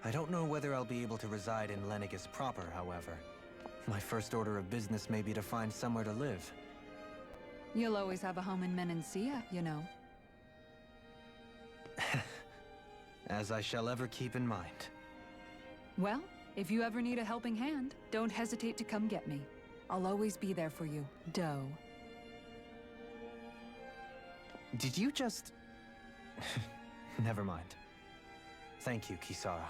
I don't know whether I'll be able to reside in Lenegis proper, however. My first order of business may be to find somewhere to live. You'll always have a home in Menancia, you know. As I shall ever keep in mind. Well, if you ever need a helping hand, don't hesitate to come get me. I'll always be there for you, Doe. Did you just... Never mind. Thank you, Kisara.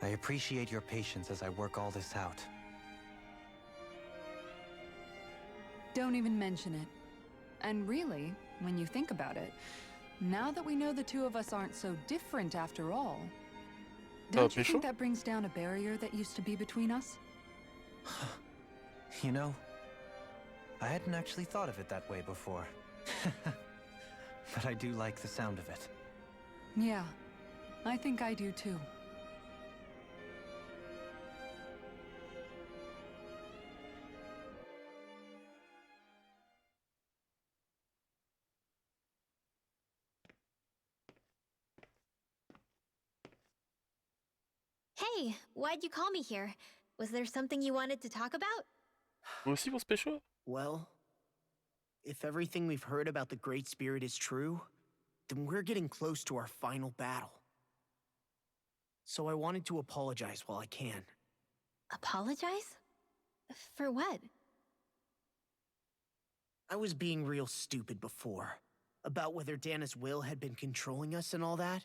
I appreciate your patience as I work all this out. Don't even mention it. And really, when you think about it, now that we know the two of us aren't so different after all, don't you think that brings down a barrier that used to be between us? You know, I hadn't actually thought of it that way before. But I do like the sound of it. Yeah, I think I do too. Hey, why'd you call me here? Was there something you wanted to talk about? Vous aussi, mon spécial? Well, if everything we've heard about the Great Spirit is true, then we're getting close to our final battle. So I wanted to apologize while I can. Apologize? For what? I was being real stupid before, about whether Dana's will had been controlling us and all that.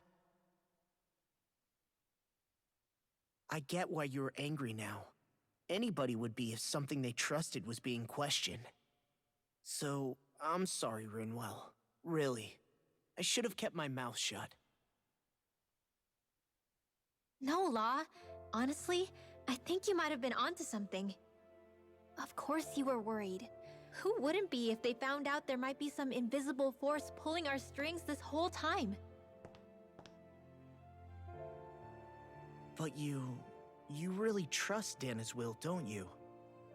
I get why you're angry now. Anybody would be if something they trusted was being questioned. So, I'm sorry, Rinwell. Really. I should have kept my mouth shut. No, Law. Honestly, I think you might have been onto something. Of course you were worried. Who wouldn't be if they found out there might be some invisible force pulling our strings this whole time? But you really trust Dana's will, don't you?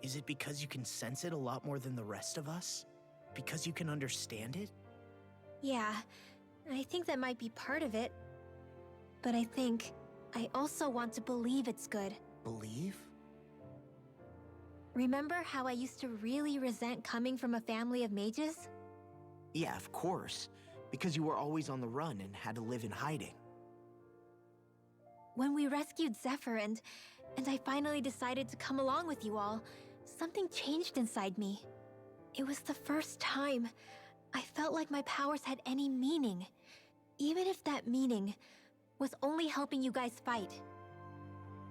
Is it because you can sense it a lot more than the rest of us? Because you can understand it? Yeah, I think that might be part of it. But I think I also want to believe it's good. Believe? Remember how I used to really resent coming from a family of mages? Yeah, of course. Because you were always on the run and had to live in hiding. When we rescued Zephyr and I finally decided to come along with you all, something changed inside me. It was the first time I felt like my powers had any meaning, even if that meaning was only helping you guys fight.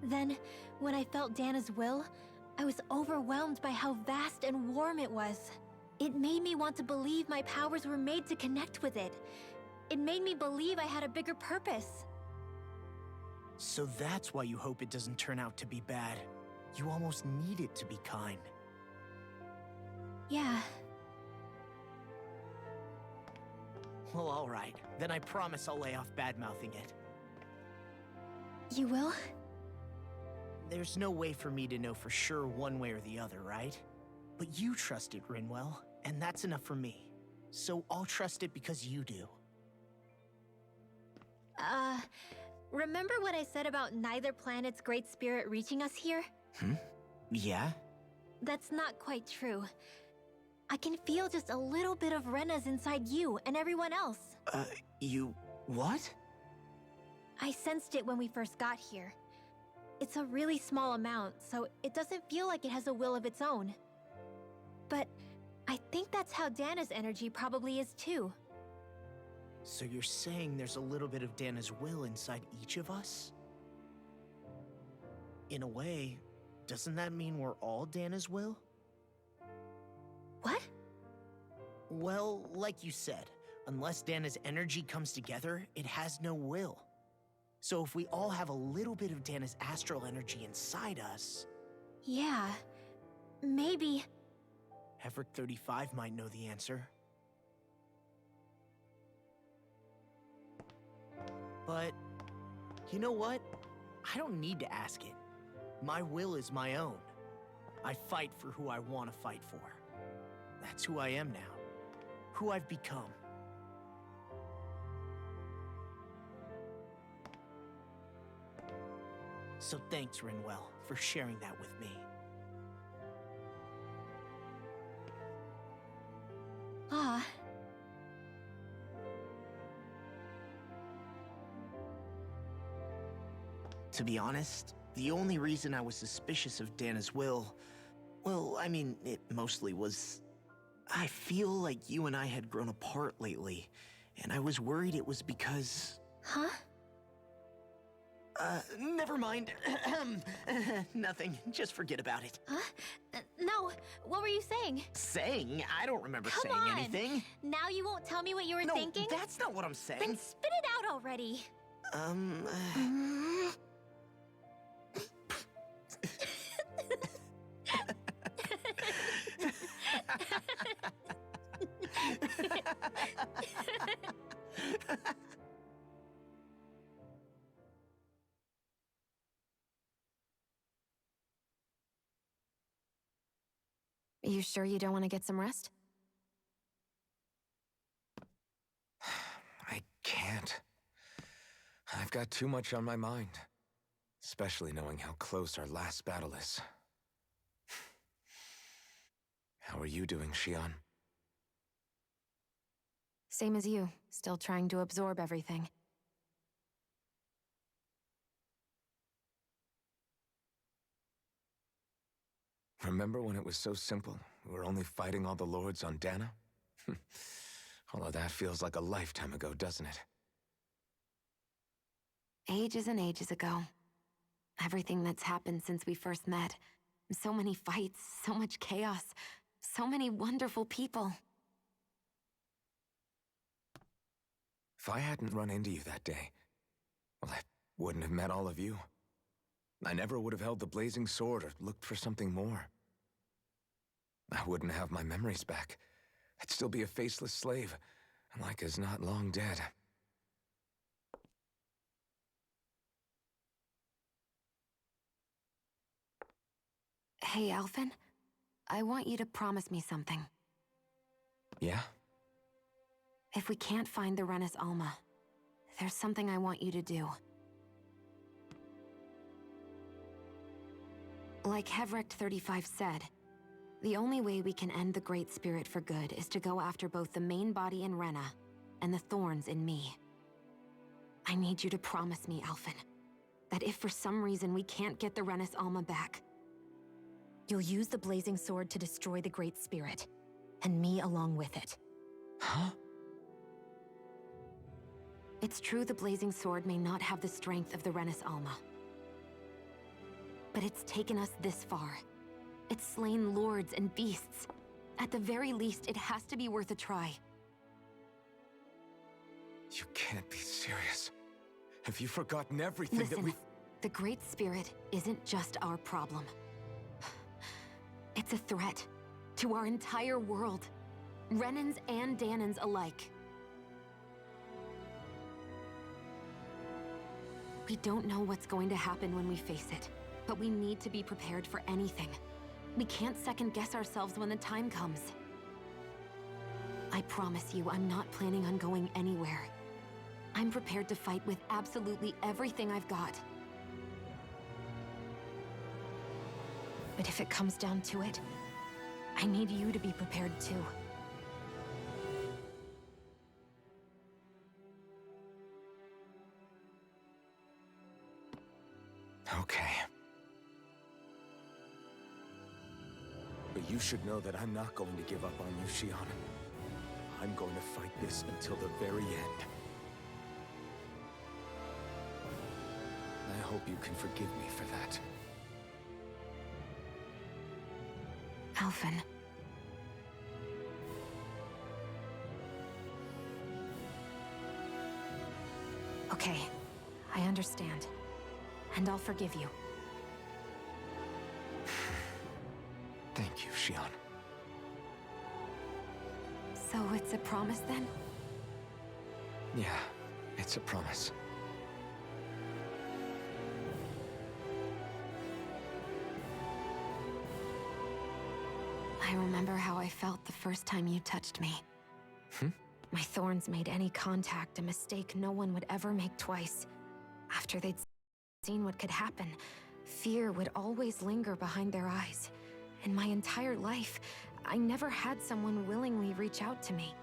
Then, when I felt Dana's will, I was overwhelmed by how vast and warm it was. It made me want to believe my powers were made to connect with it. It made me believe I had a bigger purpose. So that's why you hope it doesn't turn out to be bad. You almost need it to be kind. Yeah. Well, alright. Then I promise I'll lay off bad-mouthing it. You will? There's no way for me to know for sure one way or the other, right? But you trust it, Rinwell, and that's enough for me. So I'll trust it because you do. Remember what I said about neither planet's great spirit reaching us here? Yeah? That's not quite true. I can feel just a little bit of Rena's inside you and everyone else. You... what? I sensed it when we first got here. It's a really small amount, so it doesn't feel like it has a will of its own. But I think that's how Dana's energy probably is too. So you're saying there's a little bit of Dana's will inside each of us? In a way, doesn't that mean we're all Dana's will? What? Well, like you said, unless Dana's energy comes together, it has no will. So if we all have a little bit of Dana's astral energy inside us... Yeah, maybe... Hefric 35 might know the answer. But, you know what? I don't need to ask it. My will is my own. I fight for who I want to fight for. That's who I am now. Who I've become. So thanks, Rinwell, for sharing that with me. Ah. To be honest, the only reason I was suspicious of Dana's will... well, I mean, it mostly was... I feel like you and I had grown apart lately, and I was worried it was because... Huh? Never mind. Nothing. Just forget about it. Huh? No, what were you saying? Saying? I don't remember Come saying on. anything. Now you won't tell me what you were thinking? No, that's not what I'm saying. Then spit it out already. You sure you don't want to get some rest? I can't. I've got too much on my mind. Especially knowing how close our last battle is. How are you doing, Shion? Same as you, still trying to absorb everything. Remember when it was so simple? We were only fighting all the lords on Dana? All of that feels like a lifetime ago, doesn't it? Ages and ages ago. Everything that's happened since we first met. So many fights, so much chaos, so many wonderful people. If I hadn't run into you that day, well, I wouldn't have met all of you. I never would have held the blazing sword or looked for something more. I wouldn't have my memories back. I'd still be a faceless slave, like as not long dead. Hey, Alphen. I want you to promise me something. Yeah? If we can't find the Renis Alma, there's something I want you to do. Like Hevrecht 35 said, the only way we can end the Great Spirit for good is to go after both the main body in Rena and the thorns in me. I need you to promise me, Alphen, that if for some reason we can't get the Renis Alma back, you'll use the Blazing Sword to destroy the Great Spirit, and me along with it. Huh? It's true the Blazing Sword may not have the strength of the Renis Alma, but it's taken us this far. It's slain lords and beasts. At the very least, it has to be worth a try. You can't be serious. Have you forgotten everything Listen, that we... the Great Spirit isn't just our problem. It's a threat to our entire world. Renans and Danans alike. We don't know what's going to happen when we face it, but we need to be prepared for anything. We can't second-guess ourselves when the time comes. I promise you, I'm not planning on going anywhere. I'm prepared to fight with absolutely everything I've got. But if it comes down to it, I need you to be prepared too. Okay. But you should know that I'm not going to give up on you, Shion. I'm going to fight this until the very end. I hope you can forgive me for that. Alphen. Okay, I understand. And I'll forgive you. Thank you, Shion. So it's a promise then? Yeah, it's a promise. I remember how I felt the first time you touched me. My thorns made any contact a mistake no one would ever make twice. After they'd seen what could happen, fear would always linger behind their eyes. In my entire life, I never had someone willingly reach out to me.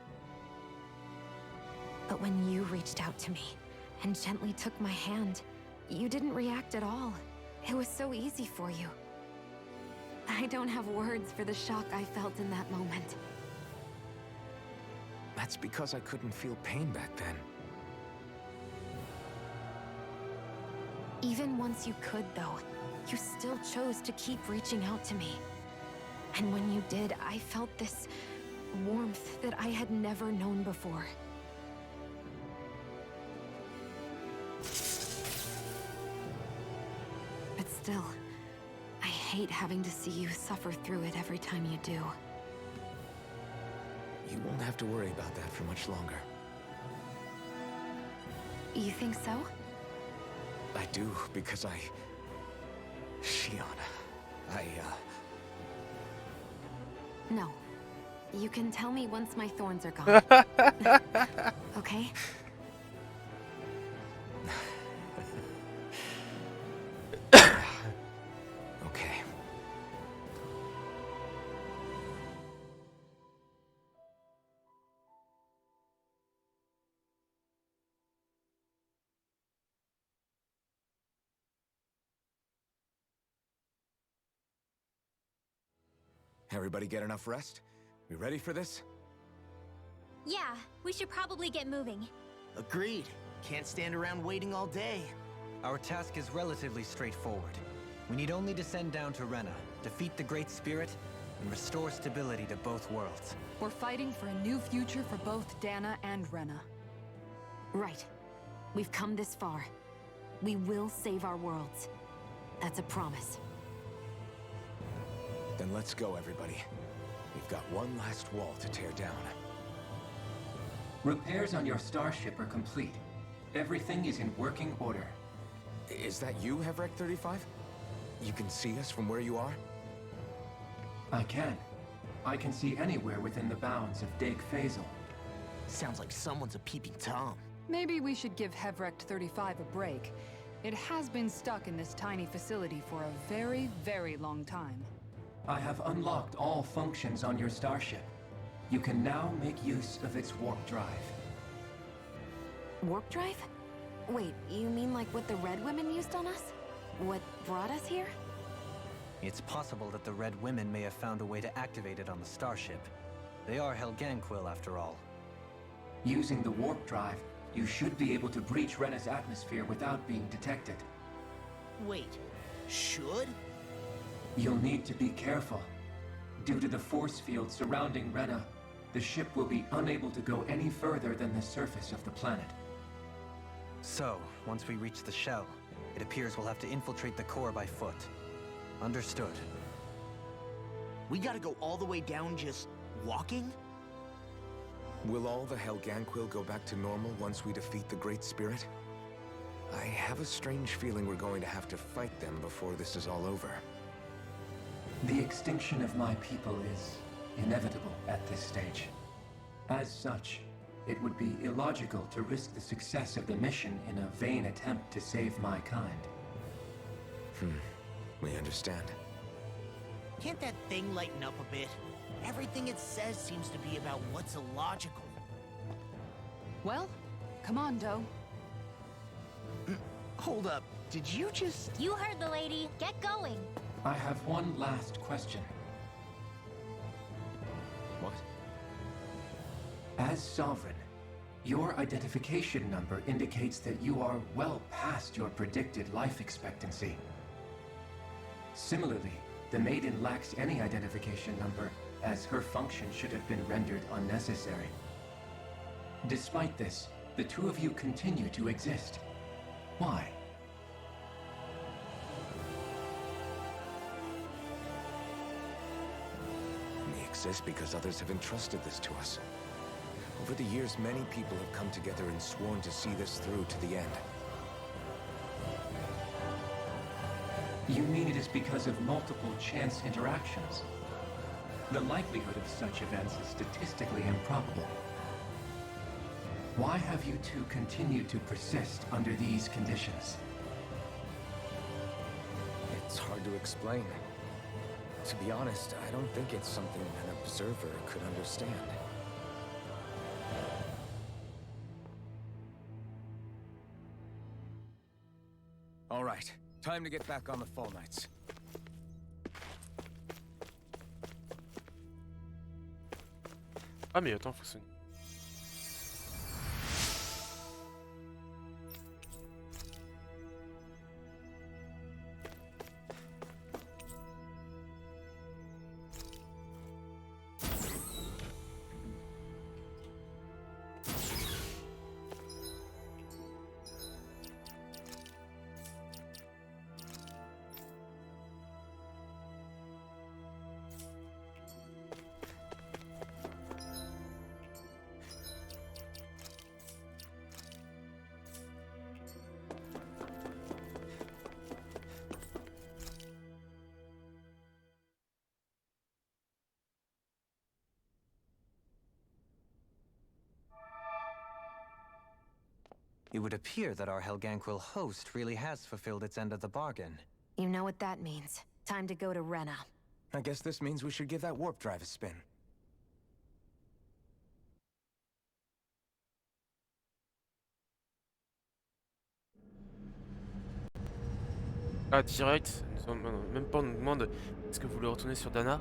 But when you reached out to me and gently took my hand, you didn't react at all. It was so easy for you. I don't have words for the shock I felt in that moment. That's because I couldn't feel pain back then. Even once you could, though, you still chose to keep reaching out to me. And when you did, I felt this warmth that I had never known before. But still, I hate having to see you suffer through it every time you do. You won't have to worry about that for much longer. You think so? I do, because Shion, No. You can tell me once my thorns are gone. Okay? Okay. Everybody get enough rest? We ready for this? Yeah, we should probably get moving. Agreed. Can't stand around waiting all day. Our task is relatively straightforward. We need only descend down to Rena, defeat the Great Spirit, and restore stability to both worlds. We're fighting for a new future for both Dana and Rena. Right. We've come this far. We will save our worlds. That's a promise. Then let's go, everybody. We've got one last wall to tear down. Repairs on your starship are complete. Everything is in working order. Is that you, Hevrecht 35? You can see us from where you are? I can. I can see anywhere within the bounds of Dake Faisal. Sounds like someone's a peeping Tom. Maybe we should give Hevrect 35 a break. It has been stuck in this tiny facility for a very, very long time. I have unlocked all functions on your starship. You can now make use of its warp drive. Warp drive? Wait, you mean like what the Red Women used on us? What brought us here? It's possible that the Red Women may have found a way to activate it on the starship. They are Helganquil, after all. Using the warp drive, you should be able to breach Rena's atmosphere without being detected. Wait, should? You'll need to be careful. Due to the force field surrounding Rena, the ship will be unable to go any further than the surface of the planet. So, once we reach the shell, it appears we'll have to infiltrate the core by foot. Understood. We gotta go all the way down just walking? Will all the Helganquil go back to normal once we defeat the Great Spirit? I have a strange feeling we're going to have to fight them before this is all over. The extinction of my people is inevitable at this stage. As such, it would be illogical to risk the success of the mission in a vain attempt to save my kind. We understand. Can't that thing lighten up a bit? Everything it says seems to be about what's illogical. Well, come on, Doe. Hold up, did you just... You heard the lady. Get going. I have one last question. What? As Sovereign, your identification number indicates that you are well past your predicted life expectancy. Similarly, the Maiden lacks any identification number, as her function should have been rendered unnecessary. Despite this, the two of you continue to exist. Why? We exist because others have entrusted this to us. Over the years, many people have come together and sworn to see this through to the end. You mean it is because of multiple chance interactions? The likelihood of such events is statistically improbable. Why have you two continued to persist under these conditions? It's hard to explain. To be honest, I don't think it's something an observer could understand. All right, time to get back on the Fall Knights. Ah mais attends, faut que ça... It would appear that our Helganquil host really has fulfilled its end of the bargain. You know what that means. Time to go to Rena. I guess this means we should give that warp drive a spin. Ah direct, même pas on nous demande est-ce que vous voulez retourner sur Dana?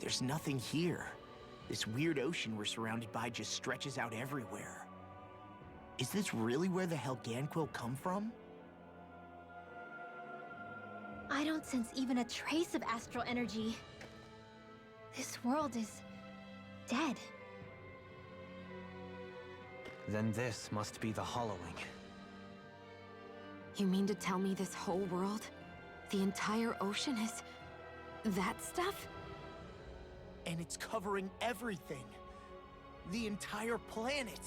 There's nothing here. This weird ocean we're surrounded by just stretches out everywhere. Is this really where the Helganquil come from? I don't sense even a trace of astral energy. This world is dead. Then this must be the hollowing. You mean to tell me this whole world, the entire ocean is that stuff? And it's covering everything. The entire planet.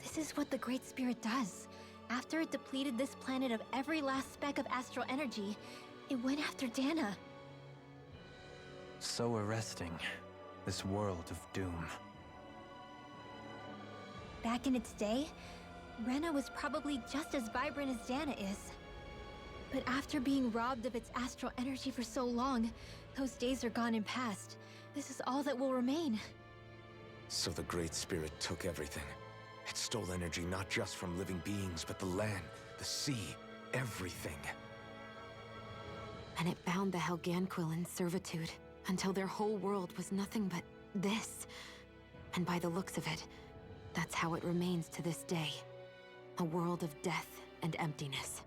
This is what the Great Spirit does. After it depleted this planet of every last speck of astral energy, it went after Dana. So arresting. This world of doom. Back in its day, Rena was probably just as vibrant as Dana is. But after being robbed of its astral energy for so long, those days are gone and past. This is all that will remain. So the Great Spirit took everything. It stole energy not just from living beings, but the land, the sea, everything. And it bound the Helganquil in servitude until their whole world was nothing but this. And by the looks of it, that's how it remains to this day. A world of death and emptiness.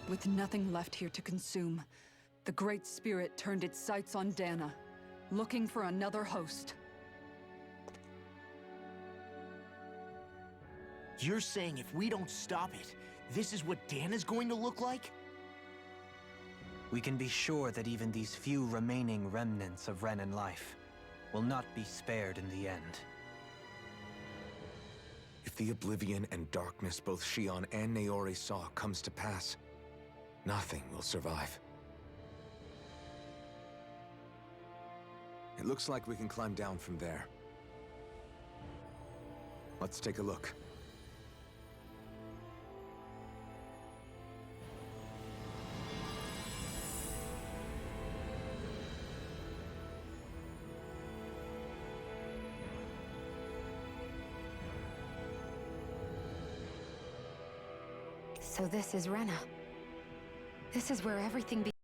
With nothing left here to consume, the Great Spirit turned its sights on Dana, looking for another host. You're saying if we don't stop it, this is what Dana's going to look like? We can be sure that even these few remaining remnants of Renan life will not be spared in the end. If the oblivion and darkness both Shion and Naori saw comes to pass, nothing will survive. It looks like we can climb down from there. Let's take a look. So this is Rena. This is where everything